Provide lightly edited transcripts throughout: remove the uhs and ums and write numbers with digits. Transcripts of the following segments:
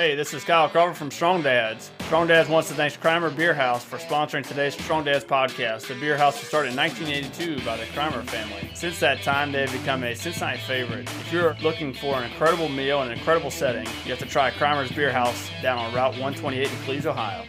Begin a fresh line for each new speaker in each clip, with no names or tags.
Hey, this is Kyle Crawford from Strong Dads. Strong Dads wants to thank Crimer Beer House for sponsoring today's Strong Dads podcast. The beer house was started in 1982 by the Crimer family. Since that time, they have become a Cincinnati favorite. If you're looking for an incredible meal and an incredible setting, you have to try Crimer's Beer House down on Route 128 in Cleves, Ohio.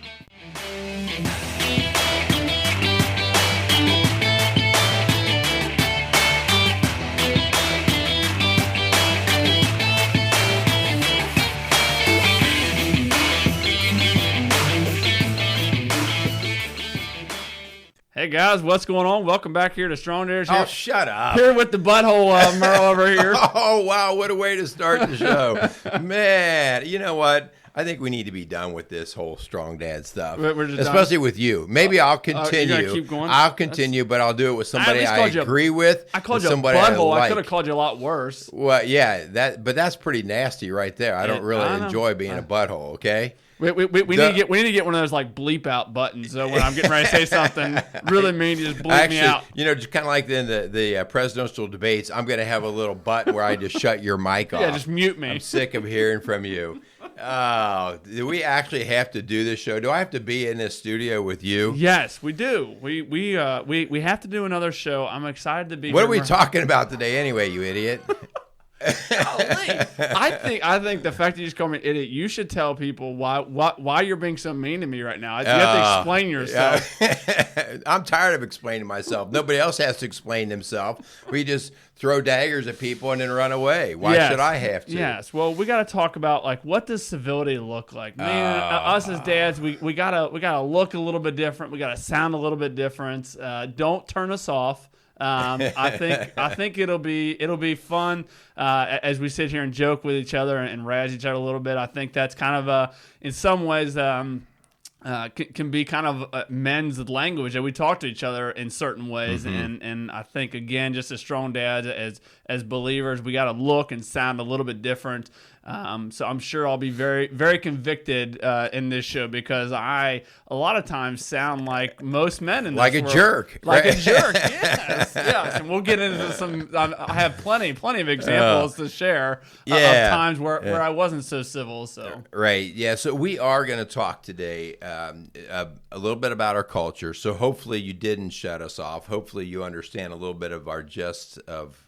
Hey guys, what's going on? Welcome back here to Strong Dads.
Oh, shut up.
Here with the butthole Merle over here.
Oh, wow, what a way to start the show. Man, you know what? I think we need to be done with this whole Strong Dad stuff, especially with you. Maybe I'll continue.
You're gonna keep going?
I'll continue, but I'll do it with somebody I agree with.
I called
you a
butthole. I could have called you a lot worse.
Well, yeah, but that's pretty nasty right there. I don't really enjoy being a butthole, okay?
We need to get one of those like bleep out buttons. So when I'm getting ready to say something really mean, you just bleep me out.
You know, just kind of like in the presidential debates, I'm going to have a little button where I just shut your mic off.
Yeah, just mute me.
I'm sick of hearing from you. Oh, do we actually have to do this show? Do I have to be in this studio with you?
Yes, we do. We have to do another show. I'm excited to be.
What are we talking about today, anyway? You idiot.
I think the fact that you just call me an idiot, you should tell people why you're being so mean to me right now. You have to explain yourself.
I'm tired of explaining myself. Nobody else has to explain themselves. We just throw daggers at people and then run away. Why should I have to?
Yes. Well, we got to talk about like what does civility look like? Man, us as dads, we gotta look a little bit different. We gotta sound a little bit different. Don't turn us off. I think it'll be fun as we sit here and joke with each other and razz each other a little bit. I think that's kind of in some ways can be kind of men's language that we talk to each other in certain ways. Mm-hmm. And I think again, just as strong dads, as believers, we got to look and sound a little bit different. So I'm sure I'll be very, very convicted in this show because I a lot of times sound like most men in this
like a
world.
Jerk,
like a jerk. Yes, yes. And we'll get into some. I have plenty of examples to share of times where I wasn't so civil. So
right, yeah. So we are going to talk today a little bit about our culture. So hopefully you didn't shut us off. Hopefully you understand a little bit of our gist of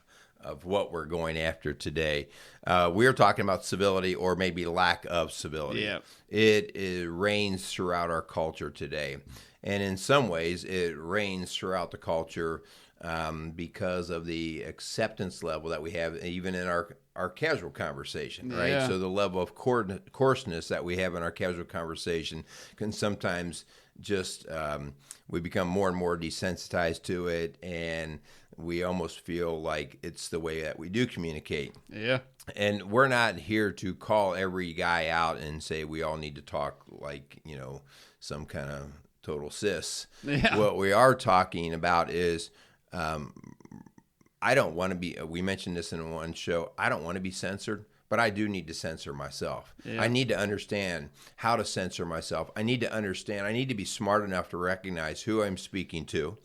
what we're going after today. We're talking about civility or maybe lack of civility.
Yeah.
It reigns throughout our culture today. And in some ways, it reigns throughout the culture because of the acceptance level that we have even in our casual conversation, right?
Yeah.
So the level of coarseness that we have in our casual conversation can sometimes just, we become more and more desensitized to it, and we almost feel like it's the way that we do communicate.
Yeah.
And we're not here to call every guy out and say we all need to talk like, some kind of total cis.
Yeah.
What we are talking about is I don't want to be, we mentioned this in one show, I don't want to be censored, but I do need to censor myself. Yeah. I need to understand how to censor myself. I need to be smart enough to recognize who I'm speaking to,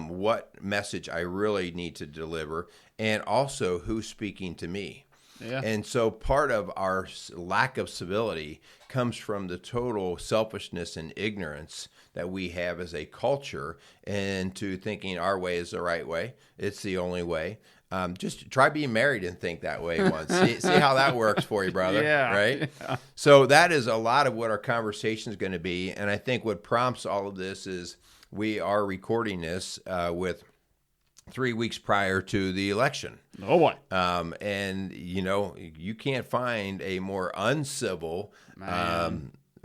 what message I really need to deliver, and also who's speaking to me.
Yeah.
And so part of our lack of civility comes from the total selfishness and ignorance that we have as a culture, and to thinking our way is the right way. It's the only way. Just try being married and think that way once. See how that works for you, brother.
Yeah.
Right?
Yeah.
So that is a lot of what our conversation is going to be. And I think what prompts all of this is we are recording this with 3 weeks prior to the election.
Oh, boy.
And, you can't find a more uncivil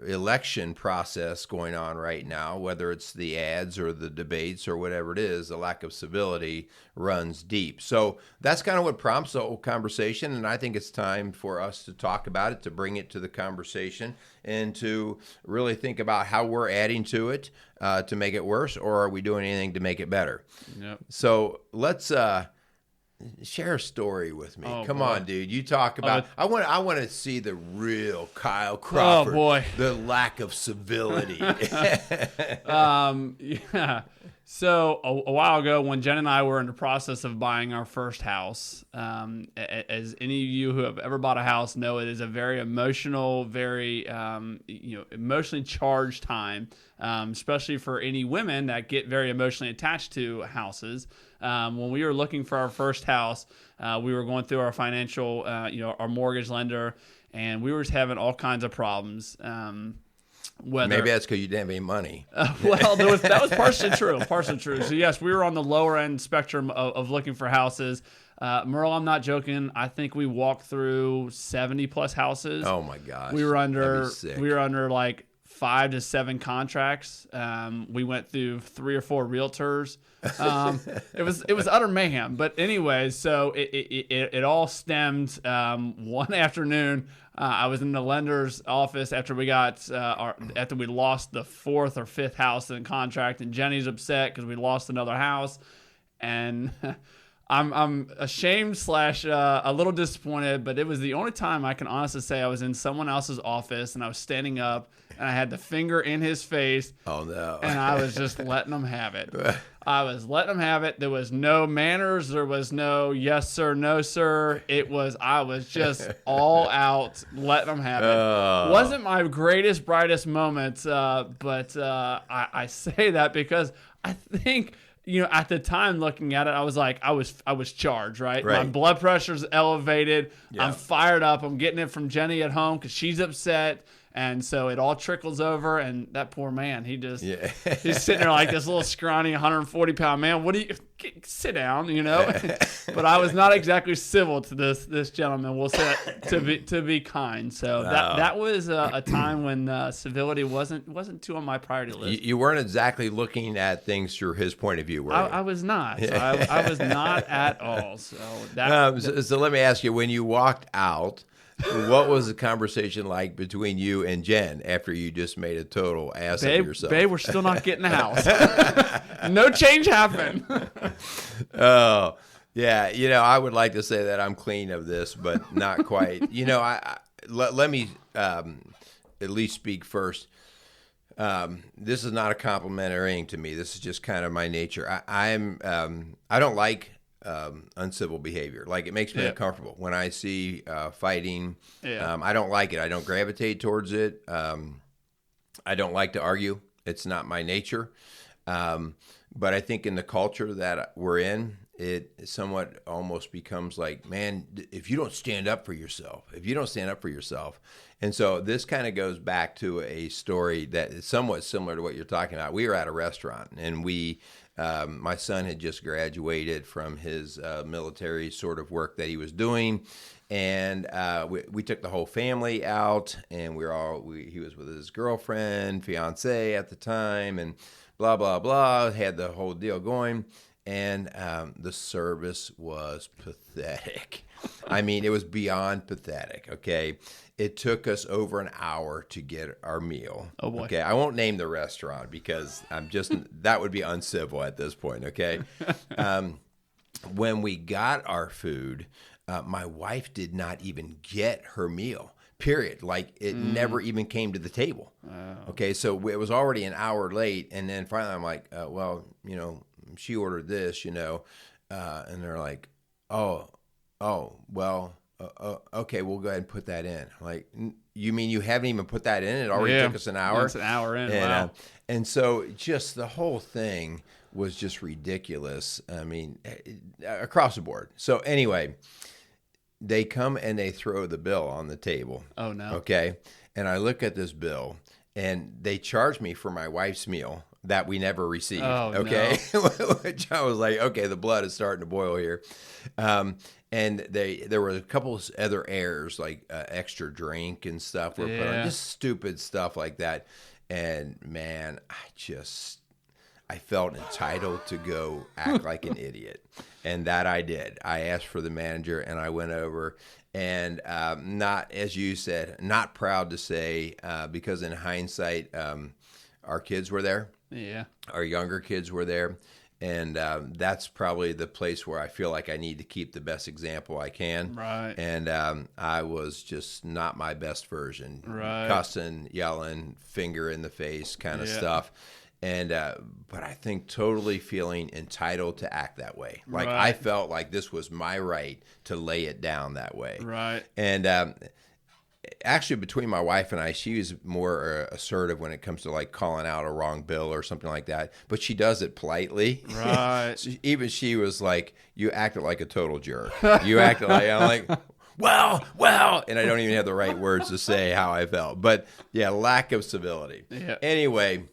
election process going on right now, whether it's the ads or the debates or whatever it is. The lack of civility runs deep. So that's kind of what prompts the whole conversation, and I think it's time for us to talk about it, to bring it to the conversation, and to really think about how we're adding to it to make it worse, or are we doing anything to make it better?
Yep.
So let's share a story with me.
Oh,
Come
boy.
on, dude. You talk about. I want to see the real Kyle Crawford.
Oh boy,
the lack of civility.
Yeah. So a while ago, when Jen and I were in the process of buying our first house, as any of you who have ever bought a house know, it is a very emotional, very emotionally charged time, especially for any women that get very emotionally attached to houses. When we were looking for our first house, we were going through our financial, our mortgage lender, and we were just having all kinds of problems.
Maybe that's because you didn't have any money.
Well, that was partially true. So yes, we were on the lower end spectrum of looking for houses. Merle, I'm not joking. I think we walked through 70 plus houses.
Oh my gosh.
We were under like 5 to 7 contracts. We went through 3 or 4 realtors. It was utter mayhem. But anyway, so it all stemmed one afternoon. I was in the lender's office after we lost the 4th or 5th house in contract, and Jenny's upset because we lost another house, and I'm ashamed / a little disappointed, but it was the only time I can honestly say I was in someone else's office and I was standing up and I had the finger in his face.
Oh no!
And I was just letting them have it. I was letting them have it. There was no manners. There was no yes sir, no sir. I was just all out letting them have it. Wasn't my greatest, brightest moments, but I say that because I think, at the time looking at it, I was like, I was charged, right? My blood pressure's elevated. Yeah. I'm fired up. I'm getting it from Jenny at home because she's upset. And so it all trickles over, and that poor man, he's sitting there like this little scrawny 140-pound man. Sit down, But I was not exactly civil to this gentleman. We'll say to be kind. So that was a time when civility wasn't too on my priority list.
You weren't exactly looking at things through his point of view, were you?
I was not. So I was not at all. So
so let me ask you: when you walked out, what was the conversation like between you and Jen after you just made a total ass of yourself?
Babe, we're still not getting the house. No change happened.
Oh, yeah. I would like to say that I'm clean of this, but not quite. Let me at least speak first. This is not a compliment or anything to me. This is just kind of my nature. I don't like uncivil behavior. Like, it makes me uncomfortable when I see fighting. I don't like it. I don't gravitate towards it. I don't like to argue. It's not my nature. But I think in the culture that we're in, it somewhat almost becomes like, man, if you don't stand up for yourself, And so this kind of goes back to a story that is somewhat similar to what you're talking about. We were at a restaurant, and my son had just graduated from his military sort of work that he was doing, and we took the whole family out, and he was with his girlfriend, fiance at the time, and blah blah blah. Had the whole deal going, and the service was pathetic. I mean, it was beyond pathetic. Okay. It took us over an hour to get our meal.
Oh boy.
Okay. I won't name the restaurant because that would be uncivil at this point. Okay. When we got our food, my wife did not even get her meal, period. Like, it never even came to the table. Okay. So it was already an hour late. And then finally I'm like, she ordered this, and they're like, well, okay, we'll go ahead and put that in. Like, you mean you haven't even put that in? It already took us an hour?
It's an hour in,
and,
wow.
And so just the whole thing was just ridiculous. I mean, across the board. So anyway, they come and they throw the bill on the table.
Oh, no.
Okay? And I look at this bill, and they charge me for my wife's meal that we never received.
Oh,
okay. No. Which I was like, okay, the blood is starting to boil here. And there were a couple of other errors, like extra drink and stuff were put on, just stupid stuff like that. And man, I felt entitled to go act like an idiot. And that I did. I asked for the manager, and I went over, and not, as you said, not proud to say, because in hindsight, our kids were there.
Yeah.
Our younger kids were there. And that's probably the place where I feel like I need to keep the best example I can.
Right.
And I was just not my best version.
Right.
Cussing, yelling, finger in the face kind of stuff. And but I think totally feeling entitled to act that way. Like
Right.
I felt like this was my right to lay it down that way.
Right.
And actually, between my wife and I, she is more assertive when it comes to like calling out a wrong bill or something like that. But she does it politely.
Right.
Even she was like, "You acted like a total jerk. You acted like," I'm like, well, and I don't even have the right words to say how I felt. But yeah, lack of civility.
Yeah.
Anyway,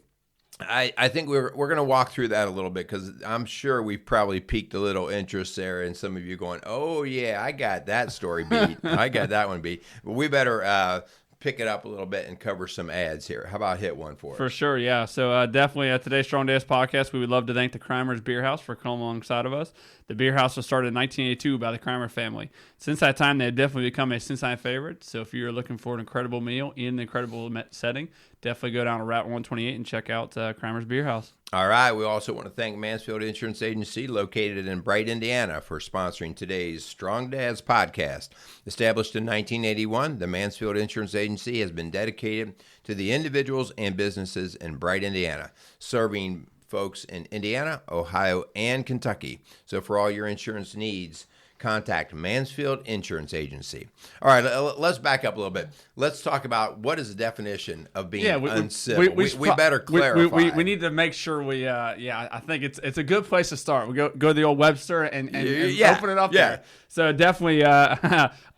I think we're going to walk through that a little bit because I'm sure we've probably piqued a little interest there, and some of you going, "Oh yeah, I got that story beat. I got that one beat." But we better pick it up a little bit and cover some ads here. How about hit one for us?
For sure, yeah. So definitely today's Strong Days podcast, we would love to thank the Crimers Beer House for coming alongside of us. The Beer House was started in 1982 by the Crimer family. Since that time, they've definitely become a Cincinnati favorite. So if you're looking for an incredible meal in an incredible setting, definitely go down to Route 128 and check out Crimers Beer House.
All right. We also want to thank Mansfield Insurance Agency, located in Bright, Indiana, for sponsoring today's Strong Dads podcast. Established in 1981, the Mansfield Insurance Agency has been dedicated to the individuals and businesses in Bright, Indiana, serving folks in Indiana, Ohio, and Kentucky. So for all your insurance needs, contact Mansfield Insurance Agency. All right, let's back up a little bit. Let's talk about what is the definition of being uncivil. We better clarify.
We need to make sure we, I think it's a good place to start. We go to the old Webster and open it up there. So definitely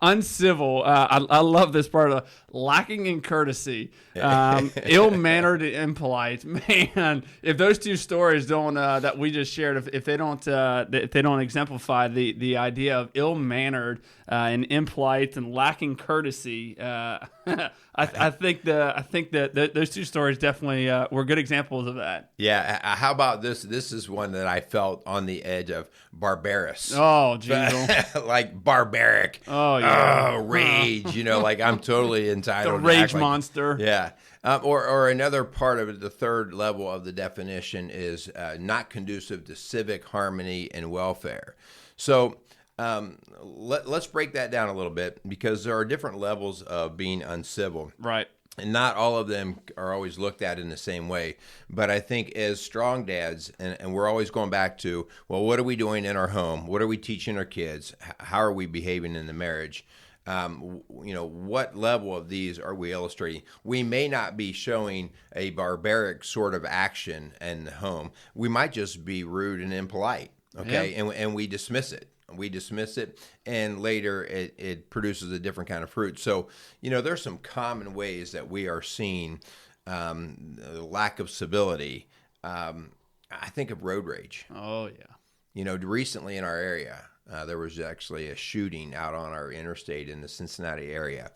uncivil. I love this part of lacking in courtesy, ill-mannered and impolite. Man, if those two stories don't that we just shared, if they don't exemplify the idea of ill-mannered and impolite and lacking courtesy, I think that those two stories definitely were good examples of that.
Yeah. How about this? This is one that I felt on the edge of barbarous.
Oh, geez.
Like barbaric.
Oh, yeah.
Rage. Like I'm totally entitled.
The rage monster.
Yeah. Or another part of it, the third level of the definition is not conducive to civic harmony and welfare. So let's break that down a little bit because there are different levels of being uncivil.
Right.
And not all of them are always looked at in the same way. But I think as strong dads, and we're always going back to, well, what are we doing in our home? What are we teaching our kids? How are we behaving in the marriage? What level of these are we illustrating? We may not be showing a barbaric sort of action in the home. We might just be rude and impolite, okay? Yeah. And we dismiss it. And later it produces a different kind of fruit. So, there's some common ways that we are seeing lack of civility. I think of road rage.
Oh, yeah.
Recently in our area, there was actually a shooting out on our interstate in the Cincinnati area.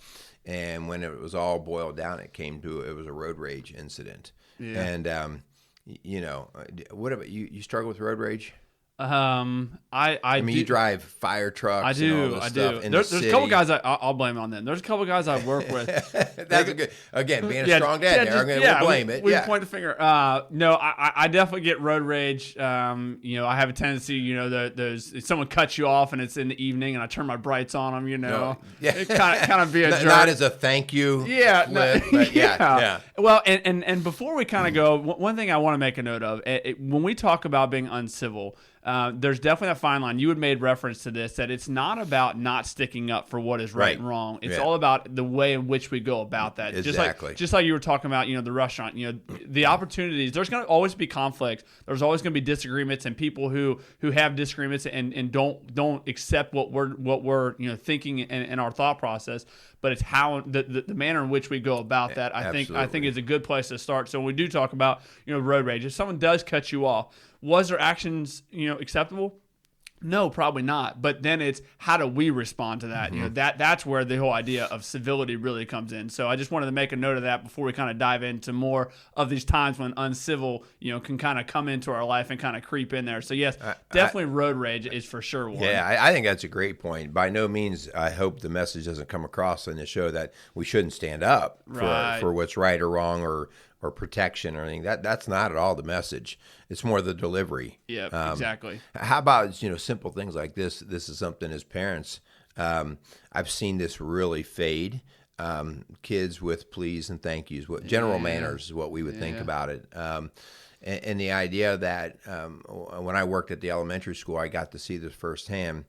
And when it was all boiled down, it was a road rage incident. Yeah. And, what about you? You struggle with road rage?
I mean,
you drive fire trucks. I do. And all this stuff in
there's a couple guys I'll blame on them. There's a couple guys I work with.
That's a good. Again, being a strong dad, we'll blame it.
We point the finger. No, I definitely get road rage. I have a tendency. There's someone cuts you off and it's in the evening, and I turn my brights on them. It kind of be a jerk.
Not as a thank you.
Yeah,
but yeah.
Well, and before we kind of go, one thing I want to make a note of when we talk about being uncivil. There's definitely a fine line. You had made reference to this, that it's not about not sticking up for what is right and wrong. It's all about the way in which we go about that.
Exactly.
Just like you were talking about, the restaurant, the opportunities, there's going to always be conflict. There's always going to be disagreements and people who have disagreements and don't accept what we're thinking in our thought process. But it's how the manner in which we go about that. I think is a good place to start. So when we do talk about road rage, if someone does cut you off, was their actions acceptable? No, probably not. But then it's how do we respond to that? Mm-hmm. That's where the whole idea of civility really comes in. So I just wanted to make a note of that before we kind of dive into more of these times when uncivil can kind of come into our life and kind of creep in there. So yes, definitely road rage is for sure one.
Yeah, I think that's a great point. By no means, I hope the message doesn't come across in the show that we shouldn't stand up for what's right or wrong or protection or anything. That's not at all the message. It's more the delivery.
Yeah, exactly.
How about simple things like this? This is something as parents, I've seen this really fade. Kids with please and thank yous. General manners is what we would think about it. And the idea that when I worked at the elementary school, I got to see this firsthand.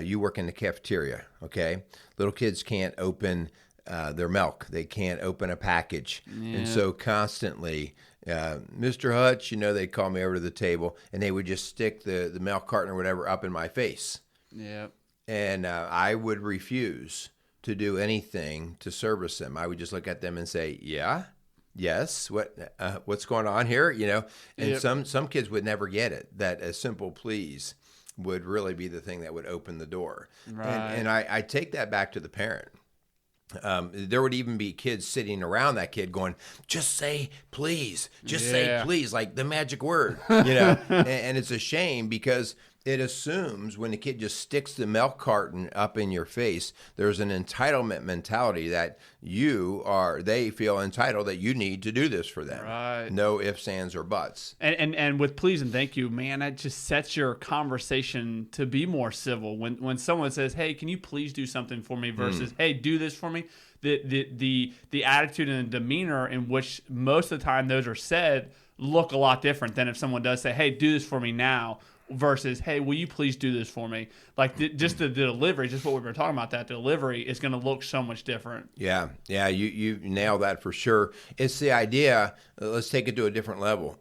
You work in the cafeteria, okay? Little kids can't open their milk. They can't open a package. Yeah. And so constantly, Mr. Hutch, they'd call me over to the table, and they would just stick the milk carton or whatever up in my face.
Yeah.
And I would refuse to do anything to service them. I would just look at them and say, yeah, yes, what's going on here? And
Yep.
some kids would never get it, that a simple please would really be the thing that would open the door.
Right.
And I take that back to the parent. There would even be kids sitting around that kid going, just say please, just say please, like the magic word, and it's a shame because it assumes when the kid just sticks the milk carton up in your face, there's an entitlement mentality that they feel entitled that you need to do this for them.
Right.
No ifs, ands, or buts.
And with please and thank you, man, that just sets your conversation to be more civil. When someone says, hey, can you please do something for me versus, hey, do this for me, the attitude and the demeanor in which most of the time those are said look a lot different than if someone does say, hey, do this for me now, versus, hey, will you please do this for me? Like just the delivery, just what we were talking about, that delivery is going to look so much different.
Yeah, you nailed that for sure. It's the idea, let's take it to a different level.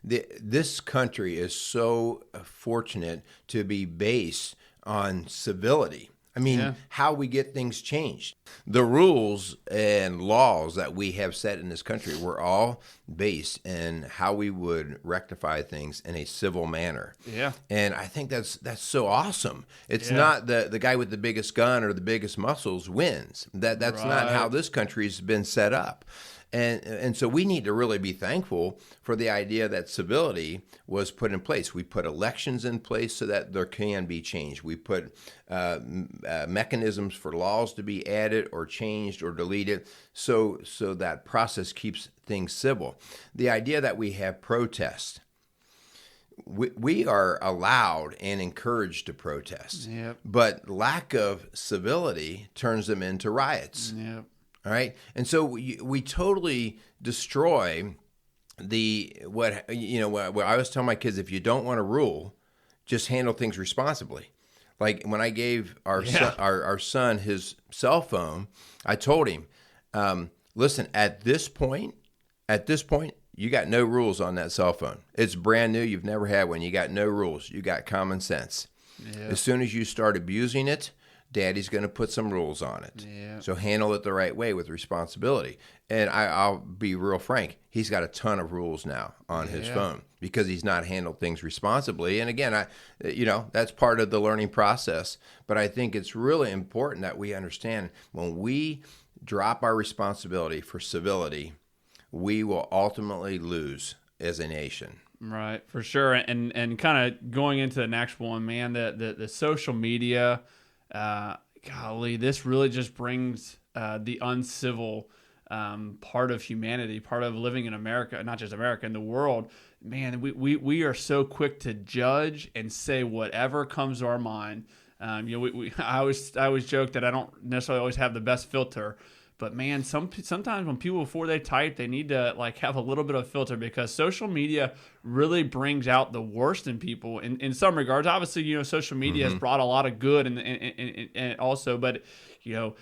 This country is so fortunate to be based on civility. I mean, how we get things changed. The rules and laws that we have set in this country were all based in how we would rectify things in a civil manner.
Yeah.
And I think that's so awesome. It's not the guy with the biggest gun or the biggest muscles wins. That's not how this country's been set up. And so we need to really be thankful for the idea that civility was put in place. We put elections in place so that there can be change. We put mechanisms for laws to be added or changed or deleted so that process keeps things civil. The idea that we have protests. We are allowed and encouraged to protest, but lack of civility turns them into riots.
Yep.
All right, and so we totally destroy what I was telling my kids: if you don't want to rule, just handle things responsibly. Like when I gave our son his cell phone, I told him, listen, at this point, you got no rules on that cell phone. It's brand new. You've never had one. You got no rules. You got common sense. Yeah. As soon as you start abusing it, Daddy's going to put some rules on it. Yeah. So handle it the right way with responsibility. And I'll be real frank. He's got a ton of rules now on his phone because he's not handled things responsibly. And again, that's part of the learning process. But I think it's really important that we understand when we drop our responsibility for civility, we will ultimately lose as a nation.
Right, for sure. And kind of going into the next one, man, the social media, golly, this really just brings the uncivil part of humanity, part of living in America, not just America, in the world. Man, we are so quick to judge and say whatever comes to our mind. I always joke that I don't necessarily always have the best filter. But man, sometimes when people, before they type, they need to have a little bit of filter because social media really brings out the worst in people in some regards. Obviously, social media has brought a lot of good and also, but you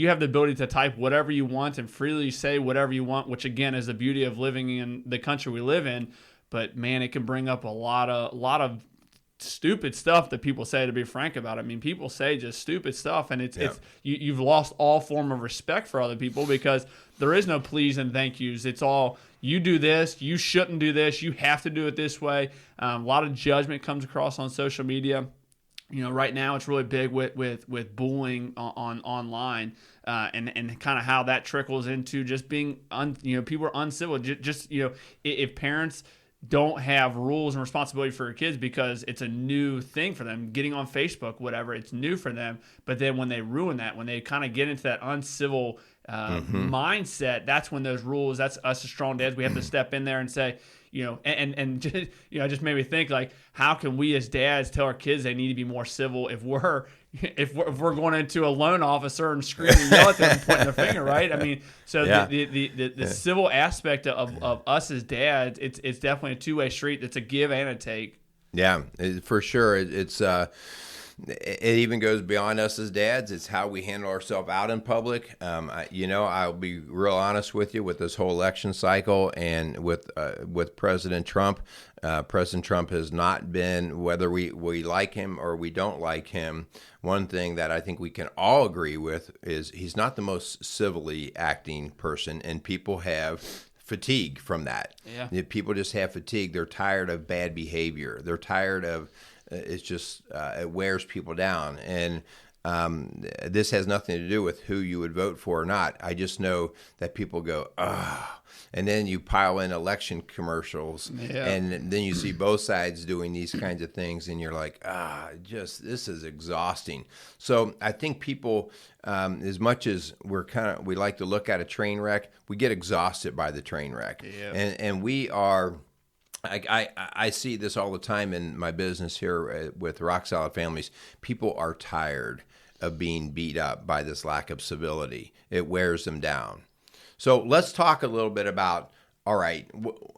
have the ability to type whatever you want and freely say whatever you want, which again is the beauty of living in the country we live in. But man, it can bring up a lot of stupid stuff that people say, to be frank about it. I mean, people say just stupid stuff, and it's you've lost all form of respect for other people because there is no please and thank yous. It's all, you do this, you shouldn't do this, you have to do it this way. A lot of judgment comes across on social media. Right now it's really big with bullying on online, and kind of how that trickles into just being people are uncivil. Just if parents don't have rules and responsibility for your kids because it's a new thing for them, getting on Facebook, whatever, it's new for them. But then when they ruin that, when they kind of get into that uncivil mindset, that's when those rules, that's us as strong dads, we have to step in there and say, and just, just made me think, how can we as dads tell our kids they need to be more civil if we're, if we're going into a loan officer and screaming and yell at them and pointing the finger, right? I mean, so the civil aspect of us as dads, it's definitely a two-way street. It's a give and a take.
Yeah, for sure. It even goes beyond us as dads. It's how we handle ourselves out in public. I'll be real honest with you with this whole election cycle and with President Trump. President Trump has not been, whether we like him or we don't like him, one thing that I think we can all agree with is he's not the most civilly acting person, and people have fatigue from that.
Yeah.
People just have fatigue. They're tired of bad behavior. They're tired of it's just it wears people down, and this has nothing to do with who you would vote for or not. I just know that people go, ah, and then you pile in election commercials, and then you see both sides doing these kinds of things, and you're like, this is exhausting. So I think people, as much as we like to look at a train wreck, we get exhausted by the train wreck, and we are. I see this all the time in my business here with Rock Solid Families. People are tired of being beat up by this lack of civility. It wears them down. So let's talk a little bit about, all right,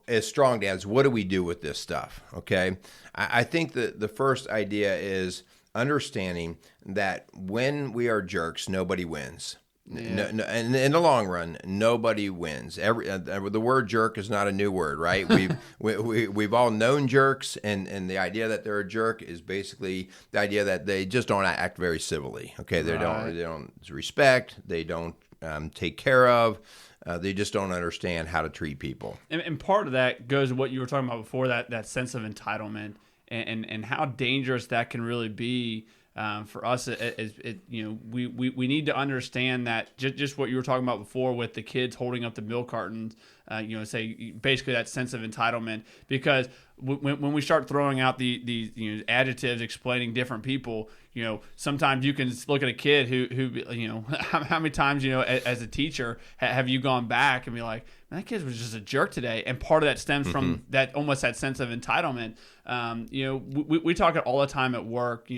as strong dads, what do we do with this stuff? Okay. I think that the first idea is understanding that when we are jerks, nobody wins.
Yeah.
No, and in the long run, nobody wins. The word jerk is not a new word, right? We've all known jerks, and the idea that they're a jerk is basically the idea that they just don't act very civilly. Okay, they don't respect, they don't take care of, they just don't understand how to treat people.
And part of that goes to what you were talking about before, that sense of entitlement and how dangerous that can really be. For us, we need to understand that just what you were talking about before with the kids holding up the milk cartons, say basically that sense of entitlement. Because when we start throwing out these adjectives explaining different people, sometimes you can look at a kid who how many times as a teacher have you gone back and be like, man, that kid was just a jerk today, and part of that stems from that almost that sense of entitlement. We talk it all the time at work.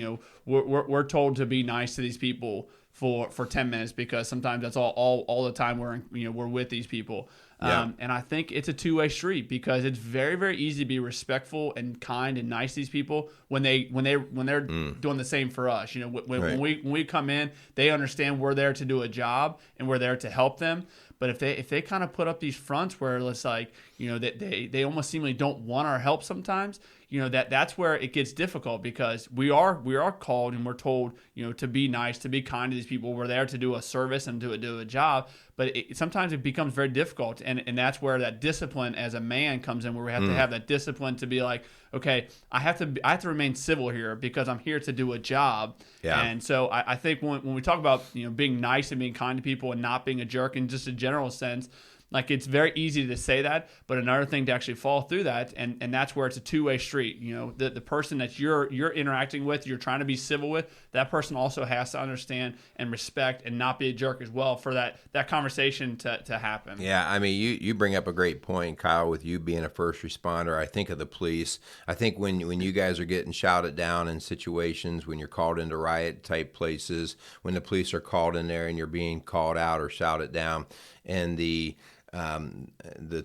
We're told to be nice to these people for 10 minutes because sometimes that's all the time we're with these people. And I think it's a two-way street because it's very, very easy to be respectful and kind and nice to these people when they're doing the same for us. When we come in, they understand we're there to do a job and we're there to help them. But if they kind of put up these fronts where it's like, that they almost seemingly don't want our help sometimes, that's where it gets difficult because we are called and we're told, to be nice, to be kind to these people. We're there to do a service and to do a job. But sometimes it becomes very difficult. And that's where that discipline as a man comes in, where we have to have that discipline to be like, okay, I have to remain civil here because I'm here to do a job. Yeah. And so I think when we talk about, being nice and being kind to people and not being a jerk in just a general sense, like it's very easy to say that, but another thing to actually follow through that, and that's where it's a two-way street. The person that you're interacting with, you're trying to be civil with, that person also has to understand and respect and not be a jerk as well for that conversation to happen.
Yeah, I mean, you bring up a great point, Kyle, with you being a first responder. I think of the police. I think when you guys are getting shouted down in situations, when you're called into riot-type places, when the police are called in there and you're being called out or shouted down, and the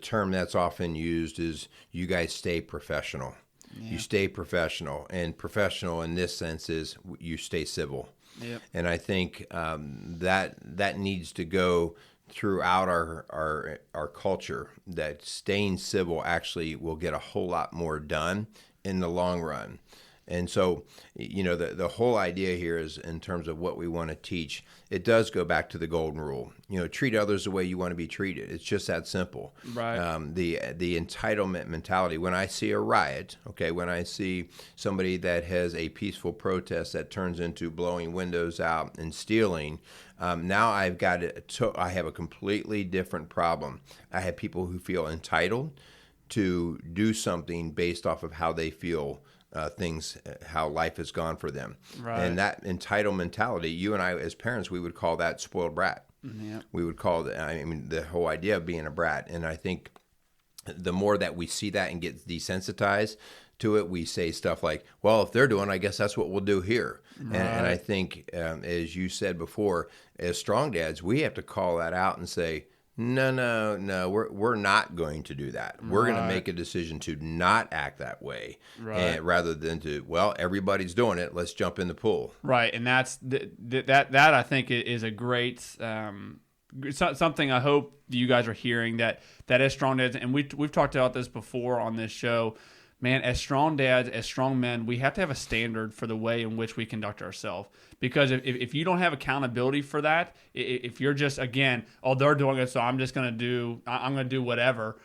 term that's often used is you guys stay professional. Yeah. You stay professional, and professional in this sense is you stay civil. Yep. And I think that needs to go throughout our culture, that staying civil actually will get a whole lot more done in the long run. And so, the whole idea here is in terms of what we want to teach, it does go back to the golden rule. Treat others the way you want to be treated. It's just that simple.
Right.
The entitlement mentality. When I see a riot, when I see somebody that has a peaceful protest that turns into blowing windows out and stealing, now I have a completely different problem. I have people who feel entitled to do something based off of how they feel how life has gone for them. Right. And that entitled mentality, you and I as parents, we would call that spoiled brat. Yeah. We would call the whole idea of being a brat. And I think the more that we see that and get desensitized to it. We say stuff like, well, if they're doing, I guess that's what we'll do here.
Right.
And I think, as you said before, as strong dads, we have to call that out and say, no, we're not going to do that. We're going to make a decision to not act that way, rather than to, well, everybody's doing it, let's jump in the pool.
Right, and that's that I think is a great something I hope you guys are hearing, that as strong dads, and we've talked about this before on this show. Man, as strong dads, as strong men, we have to have a standard for the way in which we conduct ourselves. Because if you don't have accountability for that, if you're just, again, oh, they're doing it, so I'm going to do whatever.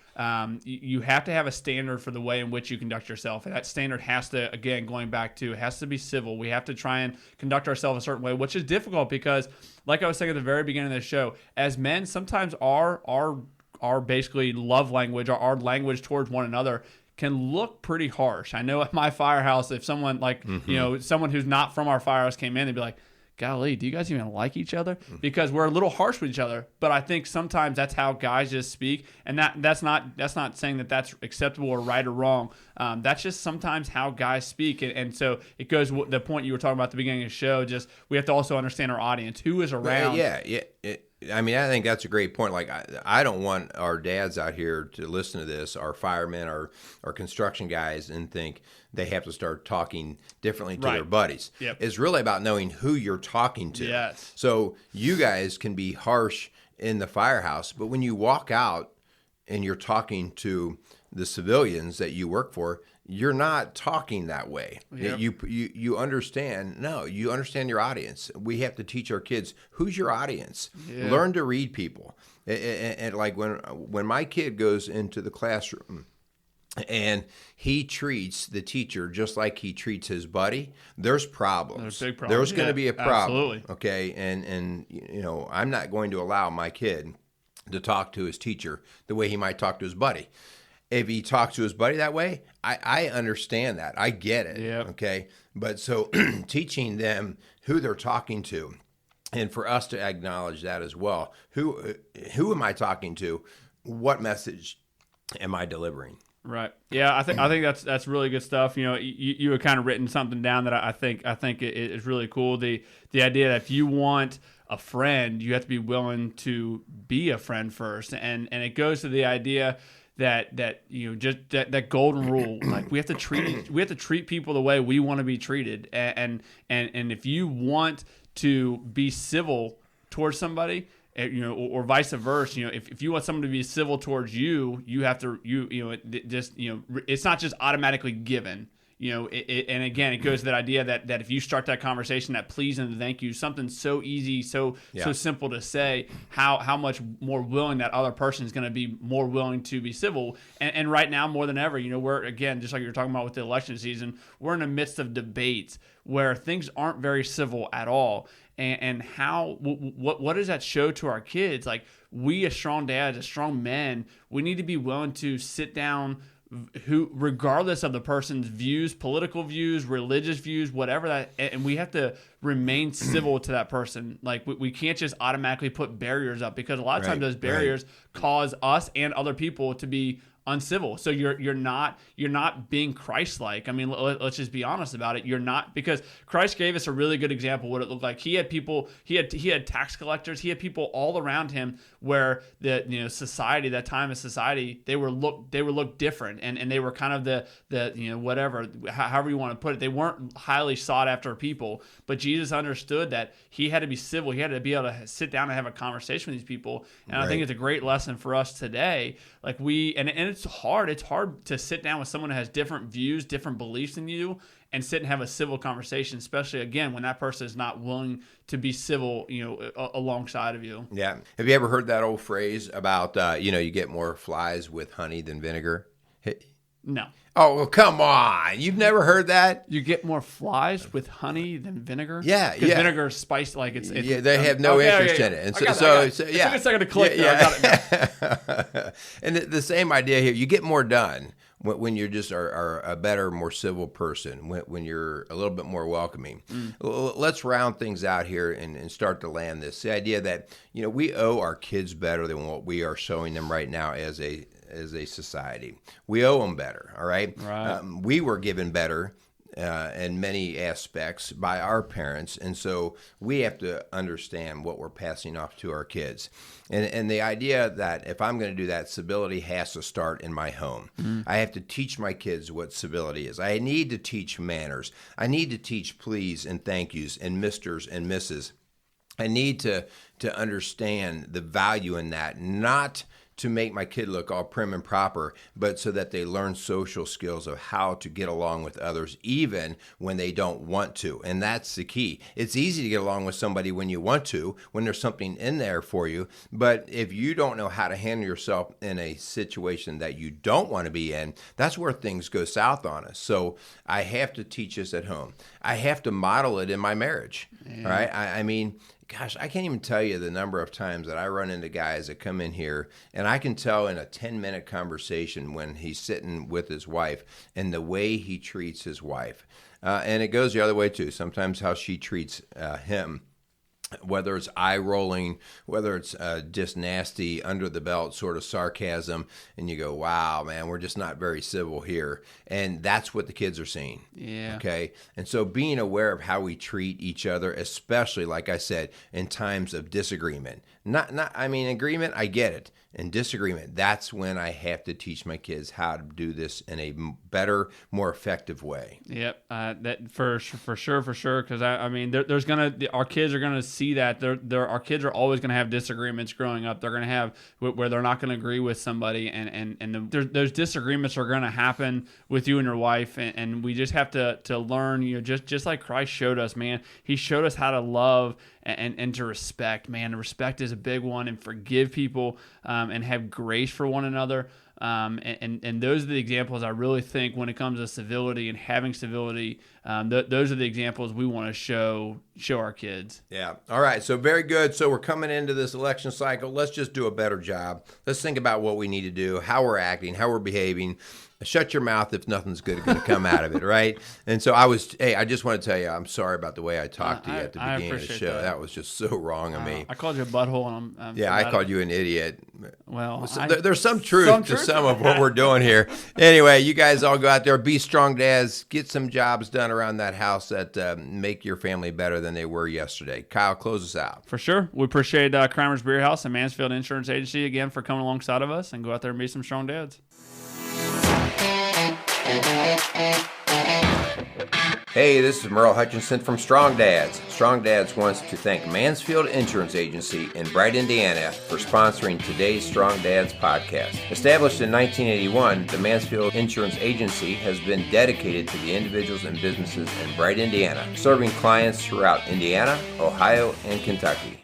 You have to have a standard for the way in which you conduct yourself. And that standard has to, again, going back to, it has to be civil. We have to try and conduct ourselves a certain way, which is difficult because, like I was saying at the very beginning of the show, as men, sometimes our basically love language, or our language towards one another, can look pretty harsh. I know at my firehouse, if someone someone who's not from our firehouse came in, they'd be like, golly, do you guys even like each other? Because we're a little harsh with each other. But I think sometimes that's how guys just speak. And that's not saying that that's acceptable or right or wrong. That's just sometimes how guys speak. And so it goes, the point you were talking about at the beginning of the show, just we have to also understand our audience, who is around.
I mean, I think that's a great point. Like, I don't want our dads out here to listen to this, our firemen, our construction guys, and think they have to start talking differently to their buddies.
Yep.
It's really about knowing who you're talking to.
Yes.
So you guys can be harsh in the firehouse, but when you walk out and you're talking to the civilians that you work for, you're not talking that way.
Yep.
You understand. No, you understand your audience. We have to teach our kids, who's your audience? Yeah. Learn to read people. And like when my kid goes into the classroom and he treats the teacher just like he treats his buddy, there's problems.
There's big problems.
There's going to be a problem.
Absolutely.
Okay, and I'm not going to allow my kid to talk to his teacher the way he might talk to his buddy. If he talks to his buddy that way, I understand that. I get it.
Yep.
Okay. But so teaching them who they're talking to, and for us to acknowledge that as well. Who am I talking to? What message am I delivering?
Right. Yeah, I think that's really good stuff. You have kind of written something down that I think it is really cool. The idea that if you want a friend, you have to be willing to be a friend first, and it goes to the idea that just that golden rule, like we have to treat people the way we want to be treated, and if you want to be civil towards somebody, or vice versa, if you want someone to be civil towards you, you have to it's not just automatically given. And again, it goes to that idea that if you start that conversation, that please and thank you, something so easy, so simple to say, how much more willing that other person is going to be more willing to be civil. And right now, more than ever, we're, again, just like you were talking about with the election season, we're in the midst of debates where things aren't very civil at all. And what does that show to our kids? Like, we as strong dads, as strong men, we need to be willing to sit down, regardless of the person's views, political views, religious views, whatever that, and we have to remain civil to that person. Like, we can't just automatically put barriers up, because a lot of times those barriers cause us and other people to be uncivil. So you're not being Christ-like. I mean, let's just be honest about it. You're not, because Christ gave us a really good example of what it looked like. He had people, he had tax collectors, he had people all around him where the society, that time of society, they were looked different, and they were kind of the whatever, however you want to put it. They weren't highly sought after people, but Jesus understood that he had to be civil. He had to be able to sit down and have a conversation with these people. And I think it's a great lesson for us today. Like, and it's hard. It's hard to sit down with someone who has different views, different beliefs than you, and sit and have a civil conversation, especially, again, when that person is not willing to be civil, alongside of you.
Yeah. Have you ever heard that old phrase about, you get more flies with honey than vinegar?
No.
Oh, well, come on. You've never heard that?
You get more flies with honey than vinegar?
Yeah,
because vinegar is spiced, like it's
they have no interest in it. And
it took a second to click there. I got it.
And the same idea here. You get more done when you just are a better, more civil person, when you're a little bit more welcoming. Let's round things out here and start to land this. The idea that, we owe our kids better than what we are showing them right now as a as a society. We owe them better, all right?
Right.
We were given better in many aspects by our parents, and so we have to understand what we're passing off to our kids. And the idea that if I'm going to do that, civility has to start in my home. I have to teach my kids what civility is. I need to teach manners. I need to teach please and thank yous and misters and misses. I need to understand the value in that, not to make my kid look all prim and proper, but so that they learn social skills of how to get along with others, even when they don't want to. And that's the key. It's easy to get along with somebody when you want to, when there's something in there for you. But if you don't know how to handle yourself in a situation that you don't want to be in, that's where things go south on us. So I have to teach this at home. I have to model it in my marriage. Yeah. All right. I mean, gosh, I can't even tell you the number of times that I run into guys that come in here, and I can tell in a 10-minute conversation when he's sitting with his wife and the way he treats his wife. And it goes the other way, too. Sometimes how she treats him. Whether it's eye rolling, whether it's just nasty, under the belt sort of sarcasm, and you go, wow, man, we're just not very civil here. And that's what the kids are seeing.
Yeah.
Okay. And so being aware of how we treat each other, especially, like I said, in times of disagreement. Agreement, I get it. And disagreement, that's when I have to teach my kids how to do this in a better, more effective way.
Yep, that for sure. Because there's our kids are gonna see that. Our kids are always gonna have disagreements growing up. They're gonna have where they're not gonna agree with somebody, and those disagreements are gonna happen with you and your wife, and we just have to learn. Just like Christ showed us, man. He showed us how to love and to respect, man. Respect is a big one, and forgive people, and have grace for one another. And those are the examples I really think when it comes to civility and having civility. Those are the examples we want to show our kids.
Yeah. All right. So very good. So we're coming into this election cycle. Let's just do a better job. Let's think about what we need to do, how we're acting, how we're behaving. Shut your mouth if nothing's good going to come out of it, right? And so I just want to tell you, I'm sorry about the way I talked to you at the beginning of the show. That was just so wrong of me.
I called you a butthole. And
I called you an idiot.
Well,
there's some truth to some of what we're doing here. Anyway, you guys all go out there, be strong dads, get some jobs done around that house that make your family better than they were yesterday. Kyle, close us out.
For sure. We appreciate Kramer's Beer House and Mansfield Insurance Agency again for coming alongside of us, and go out there and be some strong dads.
Hey, this is Merle Hutchinson from Strong Dads. Strong Dads wants to thank Mansfield Insurance Agency in Bright, Indiana for sponsoring today's Strong Dads podcast. Established in 1981, the Mansfield Insurance Agency has been dedicated to the individuals and businesses in Bright, Indiana, serving clients throughout Indiana, Ohio, and Kentucky.